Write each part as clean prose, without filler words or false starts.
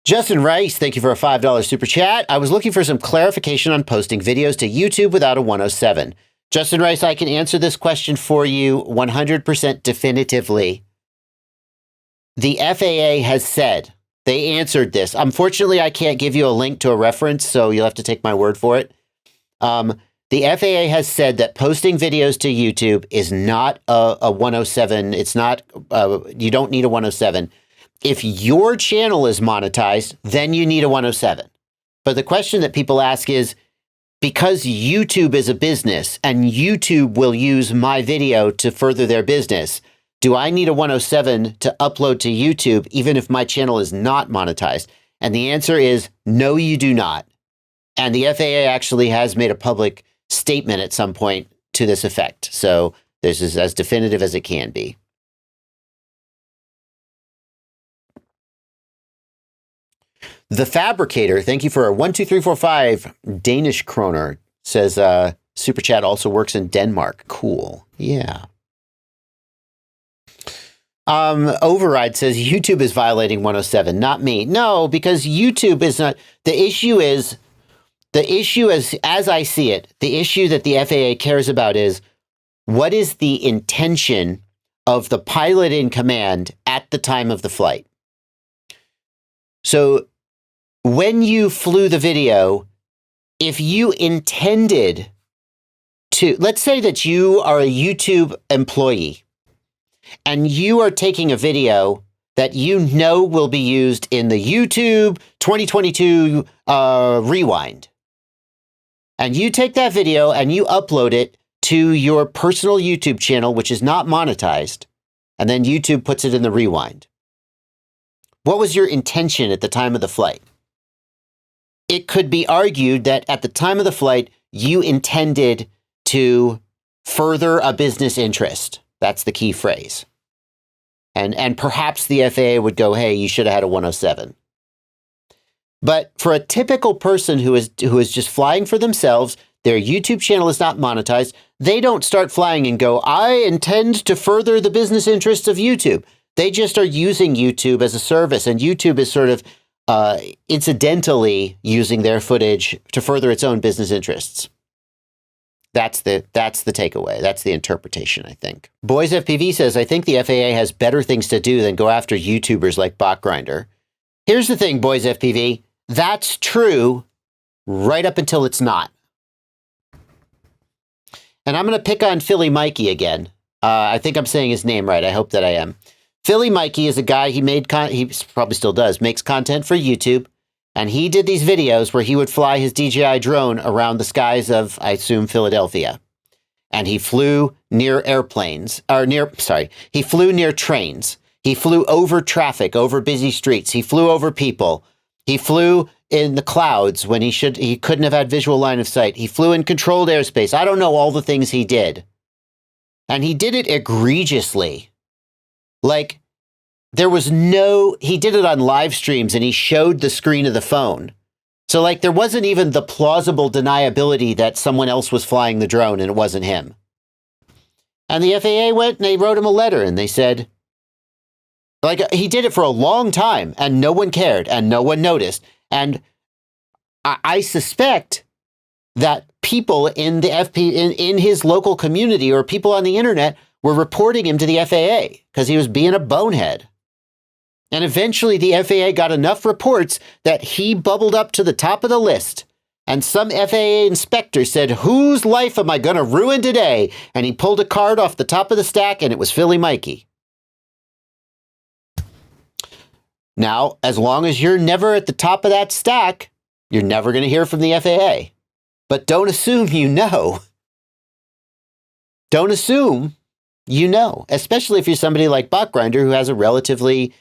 Justin Rice, thank you for a $5 super chat. I was looking for some clarification on posting videos to YouTube without a 107. Justin Rice, I can answer this question for you 100% definitively. The FAA has said, they answered this. Unfortunately, I can't give you a link to a reference, so you'll have to take my word for it. The FAA has said that posting videos to YouTube is not a 107. It's not, you don't need a 107. If your channel is monetized, then you need a 107. But the question that people ask is, because YouTube is a business and YouTube will use my video to further their business, do I need a 107 to upload to YouTube even if my channel is not monetized? And the answer is no, you do not. And the FAA actually has made a public statement at some point to this effect. So this is as definitive as it can be. The Fabricator, thank you for a 1, 2, 3, 4, 5 Danish kroner. Says Super Chat also works in Denmark. Cool. Yeah. Override says YouTube is violating 107, not me. No, because YouTube is not. The issue is, as I see it, the issue that the FAA cares about is what is the intention of the pilot in command at the time of the flight. So when you flew the video, if you intended to, let's say that you are a YouTube employee and you are taking a video that you know will be used in the YouTube 2022 Rewind. And you take that video and you upload it to your personal YouTube channel, which is not monetized, and then YouTube puts it in the Rewind. What was your intention at the time of the flight? It could be argued that at the time of the flight, you intended to further a business interest. That's the key phrase. And perhaps the FAA would go, hey, you should have had a 107. But for a typical person who is just flying for themselves, their YouTube channel is not monetized, they don't start flying and go, I intend to further the business interests of YouTube. They just are using YouTube as a service, and YouTube is sort of incidentally using their footage to further its own business interests. That's the takeaway. That's the interpretation, I think. Boys FPV says, I think the FAA has better things to do than go after YouTubers like BotGrinder. Here's the thing, Boys FPV. That's true right up until it's not. And I'm going to pick on Philly Mikey again. I think I'm saying his name right. I hope that I am. Philly Mikey is a guy, he probably still does, makes content for YouTube. And he did these videos where he would fly his DJI drone around the skies of, I assume, Philadelphia. And he flew near he flew near trains. He flew over traffic, over busy streets. He flew over people. He flew in the clouds when he couldn't have had visual line of sight. He flew in controlled airspace. I don't know all the things he did. And he did it egregiously. Like, he did it on live streams and he showed the screen of the phone. So like there wasn't even the plausible deniability that someone else was flying the drone and it wasn't him. And the FAA went and they wrote him a letter and they said, like, he did it for a long time and no one cared and no one noticed. And I suspect that people in the in his local community or people on the internet were reporting him to the FAA because he was being a bonehead. And eventually the FAA got enough reports that he bubbled up to the top of the list. And some FAA inspector said, whose life am I going to ruin today? And he pulled a card off the top of the stack and it was Philly Mikey. Now, as long as you're never at the top of that stack, you're never going to hear from the FAA. But don't assume you know. Don't assume you know, especially if you're somebody like BotGrinder who has a relatively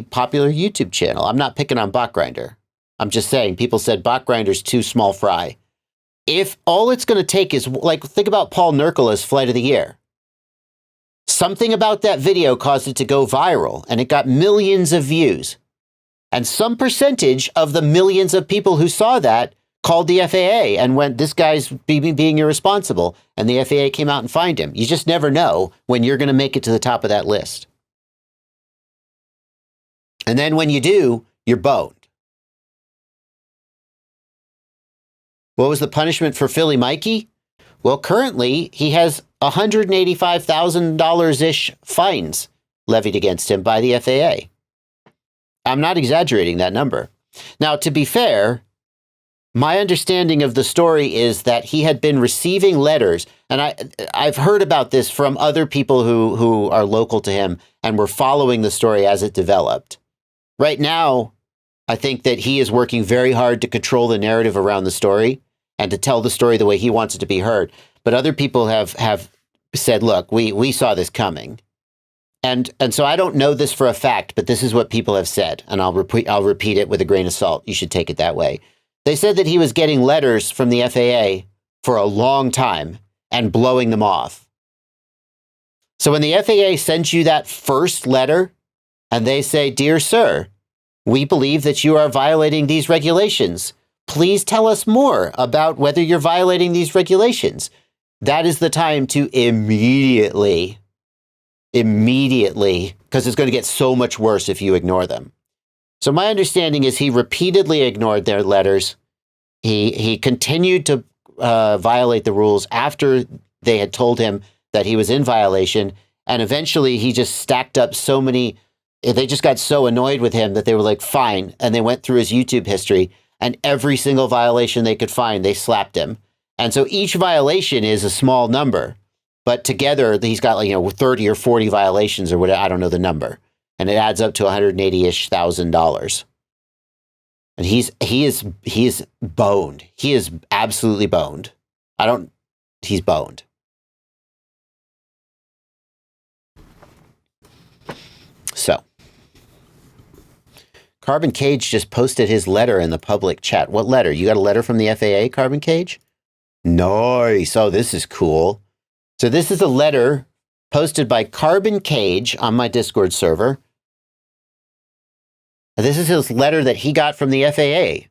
popular YouTube channel. I'm not picking on BotGrinder. I'm just saying people said BotGrinder's too small fry. If all it's going to take is, like, think about Paul Nurkola's Flight of the Year. Something about that video caused it to go viral and it got millions of views. And some percentage of the millions of people who saw that called the FAA and went, this guy's being irresponsible. And the FAA came out and fined him. You just never know when you're going to make it to the top of that list. And then when you do, You're boned. What was the punishment for Philly Mikey? Well, currently he has $185,000-ish fines levied against him by the FAA. I'm not exaggerating that number. Now, to be fair, my understanding of the story is that he had been receiving letters, and I've heard about this from other people who are local to him and were following the story as it developed. Right now, I think that he is working very hard to control the narrative around the story and to tell the story the way he wants it to be heard. But other people have said, look, we saw this coming. And so I don't know this for a fact, but this is what people have said, and I'll repeat it with a grain of salt. You should take it that way. They said that he was getting letters from the FAA for a long time and blowing them off. So when the FAA sends you that first letter and they say, "Dear sir, we believe that you are violating these regulations. Please tell us more about whether you're violating these regulations," that is the time to immediately, because it's going to get so much worse if you ignore them. So my understanding is he repeatedly ignored their letters. He continued to violate the rules after they had told him that he was in violation. And eventually he just stacked up so many, they just got so annoyed with him that they were like, fine. And they went through his YouTube history, and every single violation they could find, they slapped him. And so each violation is a small number, but together he's got 30 or 40 violations or whatever. I don't know the number. And it adds up to $180,000. And he is boned. He is absolutely boned. He's boned. So, Carbon Cage just posted his letter in the public chat. What letter? You got a letter from the FAA, Carbon Cage? Nice. Oh, this is cool. So this is a letter posted by Carbon Cage on my Discord server. This is his letter that he got from the FAA.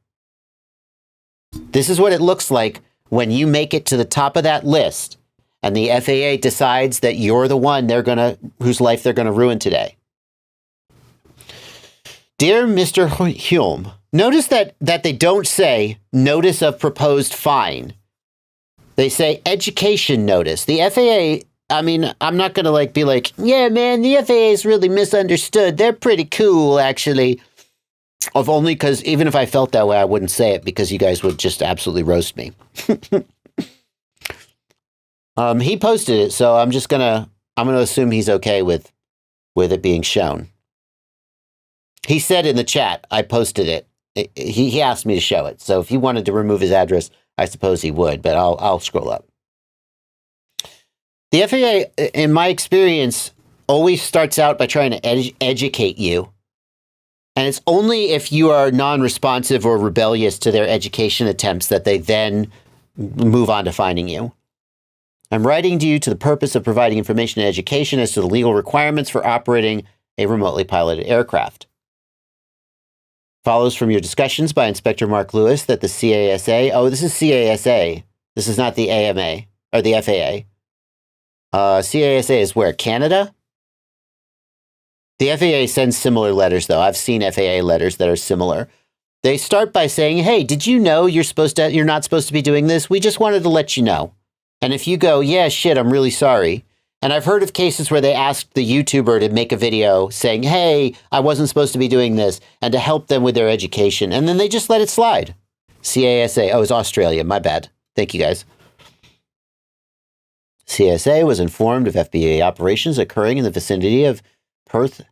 This is what it looks like when you make it to the top of that list and the FAA decides that you're the one whose life they're going to ruin today. Dear Mr. Hume, notice that they don't say notice of proposed fine. They say education notice. The FAA, I mean, I'm not going to be like, yeah, man, the FAA is really misunderstood. They're pretty cool, actually. If only because even if I felt that way, I wouldn't say it because you guys would just absolutely roast me. He posted it, so I'm gonna assume he's okay with it being shown. He said in the chat, I posted it. He asked me to show it. So if he wanted to remove his address, I suppose he would, but I'll scroll up. The FAA, in my experience, always starts out by trying to educate you. And it's only if you are non-responsive or rebellious to their education attempts that they then move on to fining you. I'm writing to you to the purpose of providing information and education as to the legal requirements for operating a remotely piloted aircraft. Follows from your discussions by Inspector Mark Lewis that the CASA, this is CASA. This is not the AMA, or the FAA. CASA is where? Canada? The FAA sends similar letters, though. I've seen FAA letters that are similar. They start by saying, hey, did you know you're not supposed to be doing this? We just wanted to let you know. And if you go, yeah, shit, I'm really sorry. And I've heard of cases where they asked the YouTuber to make a video saying, hey, I wasn't supposed to be doing this, and to help them with their education. And then they just let it slide. CASA. Oh, it's Australia. My bad. Thank you, guys. CSA was informed of FBA operations occurring in the vicinity of Perth.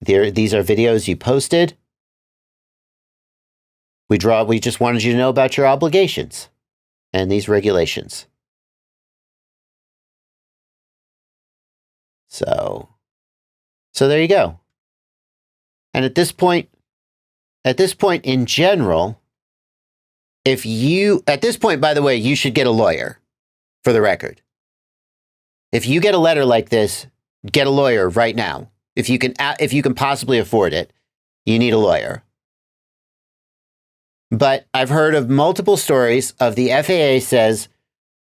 These are videos you posted. We just wanted you to know about your obligations and these regulations. So there you go. And at this point in general, by the way, you should get a lawyer, for the record. If you get a letter like this, get a lawyer right now. If you can possibly afford it, you need a lawyer. But I've heard of multiple stories of the FAA says,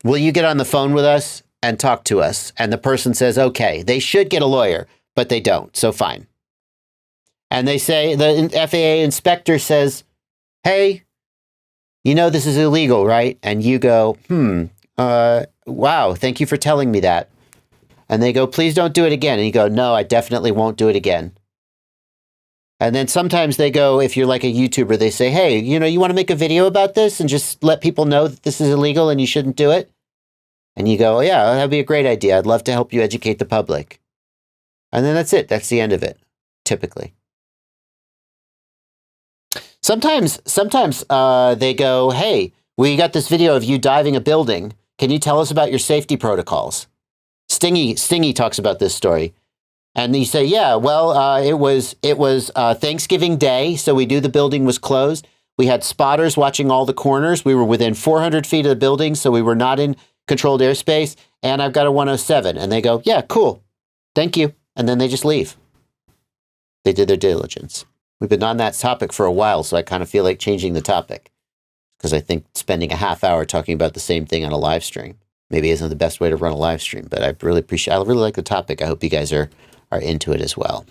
will you get on the phone with us and talk to us? And the person says, okay. They should get a lawyer, but they don't, so fine. And they say, the FAA inspector says, hey, you know this is illegal, right? And you go, wow, thank you for telling me that. And they go, please don't do it again. And you go, no, I definitely won't do it again. And then sometimes they go, if you're like a YouTuber, they say, hey, you know, you want to make a video about this and just let people know that this is illegal and you shouldn't do it? And you go, oh, yeah, that'd be a great idea. I'd love to help you educate the public. And then that's it. That's the end of it, typically. Sometimes they go, hey, we got this video of you diving a building. Can you tell us about your safety protocols? Stingy talks about this story. And you say, yeah, well, it was Thanksgiving Day, so the building was closed. We had spotters watching all the corners. We were within 400 feet of the building, so we were not in controlled airspace. And I've got a 107. And they go, yeah, cool. Thank you. And then they just leave. They did their diligence. We've been on that topic for a while, so I kind of feel like changing the topic. Because I think spending a half hour talking about the same thing on a live stream maybe isn't the best way to run a live stream. But I really like the topic. I hope you guys are into it as well.